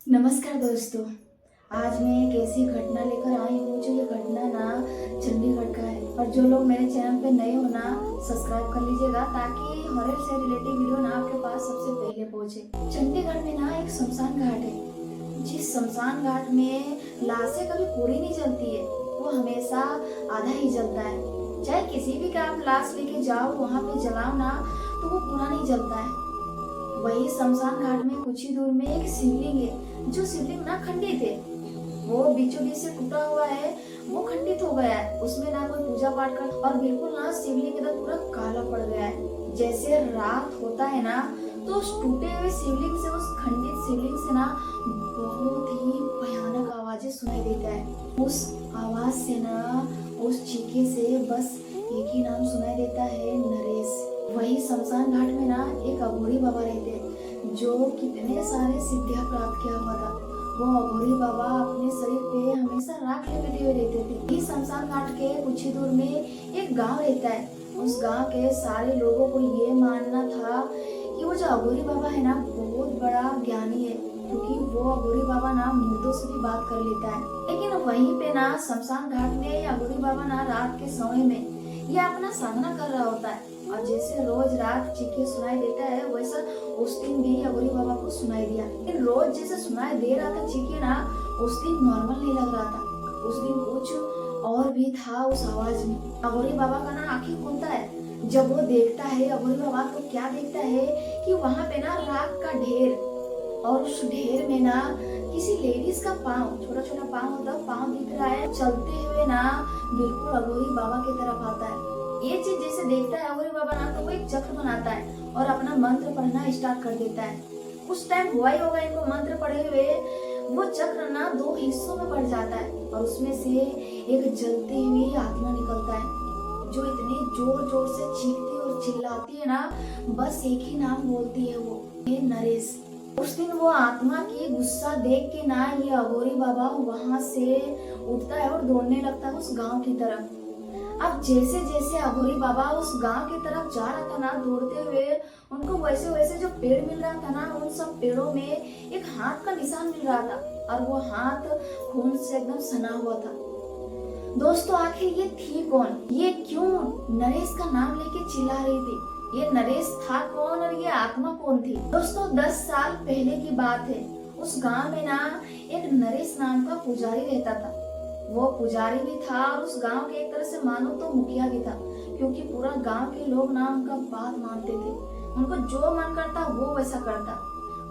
नमस्कार दोस्तों। आज मैं एक ऐसी घटना लेकर आई हूँ जो ये घटना ना चंडीगढ़ का है। और जो लोग मेरे चैनल पे नए हो ना, सब्सक्राइब कर लीजिएगा ताकि हॉरर से रिलेटेड वीडियो ना आपके पास सबसे पहले पहुँचे। चंडीगढ़ में ना एक शमशान घाट है। जिस शमशान घाट में लाशें कभी पूरी नहीं जलती है, वो हमेशा आधा ही जलता है। चाहे किसी भी का आप लाश लेके जाओ, वहाँ पे जलाओ ना, तो वो पूरा नहीं जलता है। वही शमशान घाट में कुछ ही दूर में एक शिवलिंग है, जो शिवलिंग ना खंडित है, वो बीचों बीच से टूटा हुआ है, वो खंडित हो गया है। उसमें ना कोई पूजा पाठ कर, और बिल्कुल ना शिवलिंग एकदम पूरा काला पड़ गया है। जैसे रात होता है ना, तो उस टूटे हुए शिवलिंग से, उस खंडित शिवलिंग से ना बहुत ही भयानक आवाजें सुनाई देता है। उस आवाज से ना, उस चीखे से बस एक ही नाम सुनाई देता है, नरेश। वही शमशान घाट में ना एक अघोरी बाबा रहते हैं, जो कितने सारे सिद्धियां प्राप्त किया हुआ था। वो अघोरी बाबा अपने शरीर पे हमेशा राख लपेटे हुए रहते थे। इस शमशान घाट के कुछ ही दूर में एक गांव रहता है। उस गांव के सारे लोगों को ये मानना था कि वो जो अघोरी बाबा है ना, बहुत बड़ा ज्ञानी है, क्योंकि वो अघोरी बाबा ना मुर्दों से भी बात कर लेता है। लेकिन वहीं पे ना शमशान घाट में अघोरी बाबा ना रात के समय में ये अपना सामना कर रहा होता है। और जैसे रोज रात चीखे सुनाई देता है, वैसा उस दिन भी अघोरी बाबा को सुनाई दिया। लेकिन रोज जैसे सुनाई दे रहा था चीखे ना, उस दिन नॉर्मल नहीं लग रहा था। उस दिन कुछ और भी था उस आवाज में। अघोरी बाबा का ना आंखें खुलता है। जब वो देखता है, अघोरी बाबा तो क्या देखता है कि वहाँ पे ना राख का ढेर, और उस ढेर में ना किसी लेडीज का पाँव, छोटा छोटा पाँव होता है, पाँव दिख रहा है, चलते हुए ना बिल्कुल अघोरी बाबा की तरफ आता है। ये चीज जैसे देखता है अघोरी बाबा ना, तो वो एक चक्र बनाता है और अपना मंत्र पढ़ना स्टार्ट कर देता है। उस टाइम हुआ ही होगा इनको मंत्र पढ़े हुए, वो चक्र ना दो हिस्सों में बढ़ जाता है, और उसमें से एक जलती हुई आत्मा निकलता है, जो इतने जोर जोर से चीखती और चिल्लाती है ना, बस एक ही नाम बोलती है, वो ये नरेश। उस दिन वो आत्मा की गुस्सा देख के ना, ये अघोरी बाबा वहां से उठता है और दौड़ने लगता है उस गांव की तरफ। अब जैसे जैसे अघोरी बाबा उस गांव की तरफ जा रहा था ना दौड़ते हुए, उनको वैसे वैसे जो पेड़ मिल रहा था ना, उन सब पेड़ों में एक हाथ का निशान मिल रहा था, और वो हाथ खून से एकदम सना हुआ था। दोस्तों, आखिर ये थी कौन? ये क्यों नरेश का नाम लेके चिल्ला रही थी? ये नरेश था कौन और ये आत्मा कौन थी? दोस्तों, 10 साल पहले की बात है। उस गांव में ना एक नरेश नाम का पुजारी रहता था। वो पुजारी भी था और उस गांव के एक तरह से मानो तो मुखिया भी था, क्योंकि पूरा गांव के लोग ना उनका बात मानते थे। उनको जो मन करता वो वैसा करता।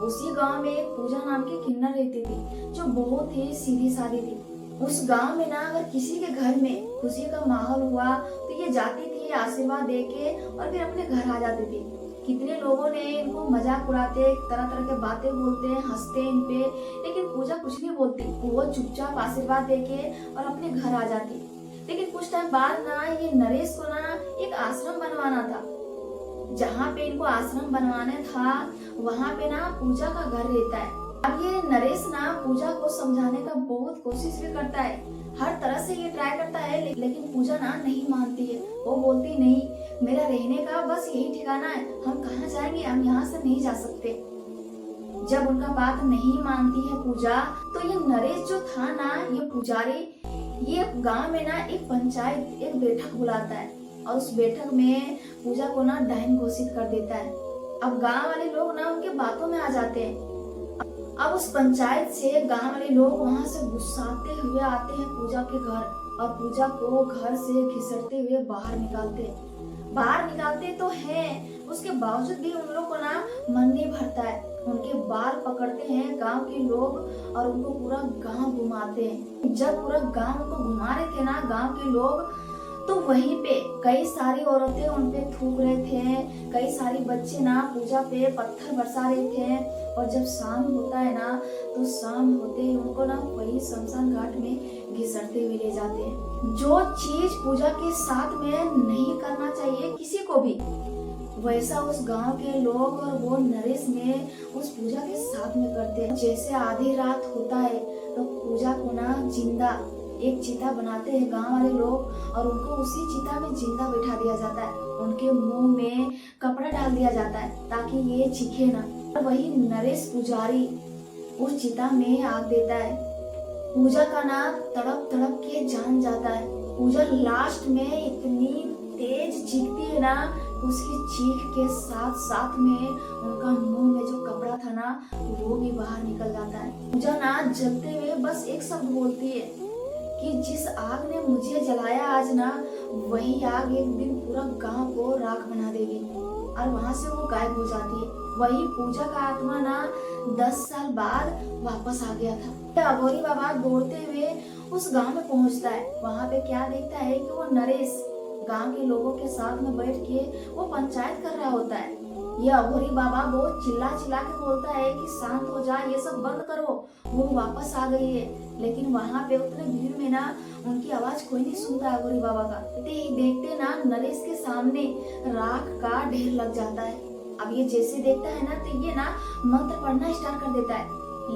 उसी गांव में एक पूजा नाम की किन्नर रहती थी, जो बहुत ही सीधी सादी थी। उस गांव में ना अगर किसी के घर में खुशी का माहौल हुआ, तो ये जाती थी आशीर्वाद देके और फिर अपने घर आ जाती थी। कितने लोगों ने इनको मजाक उड़ाते, तरह तरह के बातें बोलते, हंसते इन पे, लेकिन पूजा कुछ नहीं बोलती। वो चुपचाप आशीर्वाद देके और अपने घर आ जाती। लेकिन कुछ टाइम बाद ना ये नरेश को ना एक आश्रम बनवाना था। जहाँ पे इनको आश्रम बनवाना था, वहाँ पे ना पूजा का घर रहता है। अब ये नरेश ना पूजा को समझाने का बहुत कोशिश भी करता है, हर तरह से ये ट्राई करता है, लेकिन पूजा ना नहीं मानती है। वो बोलती नहीं, मेरा रहने का बस यही ठिकाना है, हम कहाँ जाएंगे, हम यहाँ से नहीं जा सकते। जब उनका बात नहीं मानती है पूजा, तो ये नरेश जो था ना, ये पुजारी, ये गांव में ना एक पंचायत, एक बैठक बुलाता है, और उस बैठक में पूजा को ना डायन घोषित कर देता है। अब गांव वाले लोग ना उनके बातों में आ जाते हैं। अब उस पंचायत से गांव वाले लोग वहां से गुस्साते हुए आते हैं पूजा के घर, और पूजा को घर से घिसटते हुए बाहर निकालते तो हैं, उसके बावजूद भी उन लोग को ना मन नहीं भरता है। उनके बाल पकड़ते हैं गांव के लोग और उनको पूरा गांव घुमाते हैं। जब पूरा गांव उनको घुमा रहे थे ना गांव के लोग, तो वहीं पे कई सारी औरतें उन पे थूक रहे थे, कई सारी बच्चे ना पूजा पे पत्थर बरसा रहे थे। और जब शाम होता है ना, तो शाम होते ही उनको ना वही शमशान घाट में घिसटते हुए ले जाते हैं। जो चीज पूजा के साथ में नहीं करना चाहिए किसी को भी, वैसा उस गांव के लोग और वो नरेश में उस पूजा के साथ में करते हैं। जैसे आधी रात होता है, तो पूजा को ना जिंदा एक चिता बनाते हैं गांव वाले लोग, और उनको उसी चिता में जिंदा बैठा दिया जाता है। उनके मुंह में कपड़ा डाल दिया जाता है ताकि ये चीखे ना। वही नरेश पुजारी उस चिता में आग देता है। पूजा का ना तड़प तड़प के जान जाता है। पूजा लास्ट में इतनी तेज चीखती है ना, उसकी चीख के साथ साथ में उनका मुंह में जो कपड़ा था ना वो भी बाहर निकल जाता है। पूजा ना जलते हुए बस एक शब्द बोलती है कि जिस आग ने मुझे जलाया आज ना, वही आग एक दिन पूरा गांव को राख बना देगी। और वहां से वो गायब हो जाती है। वही पूजा का आत्मा ना 10 साल बाद वापस आ गया था। अघोरी बाबा दौड़ते हुए उस गांव में पहुंचता है। वहां पे क्या देखता है कि वो नरेश गांव के लोगों के साथ में बैठ के वो पंचायत कर रहा होता है। ये अघोरी बाबा बहुत चिल्ला चिल्ला के बोलता है कि शांत हो जा, ये सब बंद करो, वो वापस आ गई है। लेकिन वहां पे उतने भीड़ में ना उनकी आवाज कोई नहीं सुनता है अघोरी बाबा का। देखते ना नरेश के सामने राख का ढेर लग जाता है। अब ये जैसे देखता है ना तो ये ना मंत्र पढ़ना स्टार्ट कर देता है,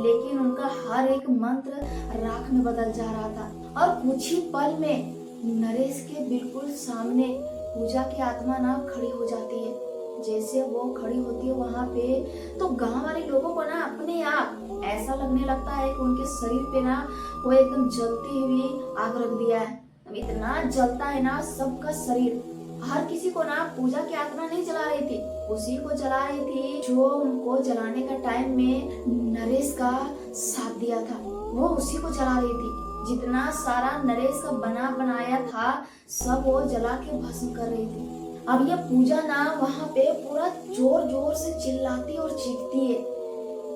लेकिन उनका हर एक मंत्र राख में बदल जा रहा था। और कुछ ही पल में नरेश के बिल्कुल सामने पूजा की आत्मा ना खड़ी हो जाती है। जैसे वो खड़ी होती है वहां पे तो गांव वाले लोगों को ना अपने आप ऐसा लगने लगता है कि उनके शरीर पे ना वो एकदम जलती हुई आग रख दिया है। अब इतना जलता है ना सबका शरीर। हर किसी को ना पूजा की आत्मा नहीं जला रही थी, उसी को जला रही थी जो उनको जलाने का टाइम में नरेश का साथ दिया था। वो उसी को जला रही थी। जितना सारा नरेश का बना बनाया था सब वो जला के भस्म कर रही थी। अब ये पूजा ना वहां पे पूरा जोर जोर से चिल्लाती और चीखती है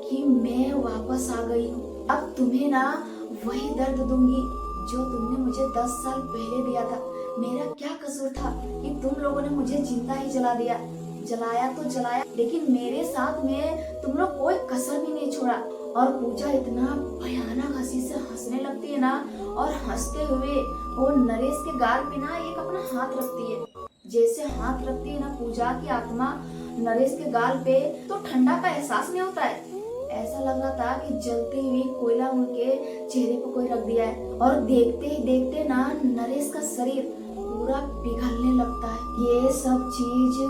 कि मैं वापस आ गई हूँ। अब तुम्हें ना वही दर्द दूंगी जो तुमने मुझे 10 साल पहले दिया था। मेरा क्या कसूर था कि तुम लोगों ने मुझे जिंदा ही जला दिया। जलाया तो जलाया, लेकिन मेरे साथ में तुम लोग कोई कसर भी नहीं छोड़ा। और पूजा इतना भयानक हंसी से हंसने लगती है ना, और हंसते हुए वो नरेश के गाल पे ना एक अपना हाथ रखती है। जैसे हाथ रखती है ना पूजा की आत्मा नरेश के गाल पे, तो ठंडा का एहसास नहीं होता है। ऐसा लग रहा था कि जलती हुई कोयला उनके चेहरे पे कोई रख दिया है। और देखते ही देखते ना नरेश का शरीर पूरा पिघलने लगता है। ये सब चीज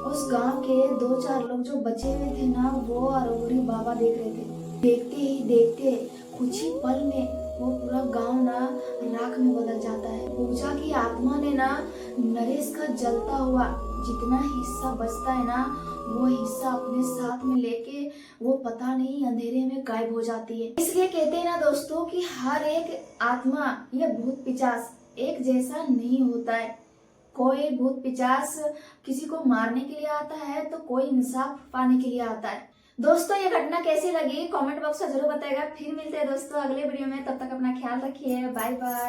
उस गांव के 2-4 लोग जो बचे हुए थे ना वो अघोरी बाबा देख रहे थे। देखते ही देखते कुछ ही पल में वो पूरा गांव ना राख में बदल जाता है। पूजा की आत्मा ने ना नरेश का जलता हुआ जितना हिस्सा बचता है ना वो हिस्सा अपने साथ में लेके वो पता नहीं अंधेरे में गायब हो जाती है। इसलिए कहते हैं ना दोस्तों कि हर एक आत्मा या भूत पिशाच एक जैसा नहीं होता है। कोई भूत पिशाच किसी को मारने के लिए आता है तो कोई इंसाफ पाने के लिए आता है। दोस्तों ये घटना कैसी लगी कमेंट बॉक्स में जरूर बताएगा। फिर मिलते हैं दोस्तों अगले वीडियो में, तब तक अपना ख्याल रखिए। Bye bye.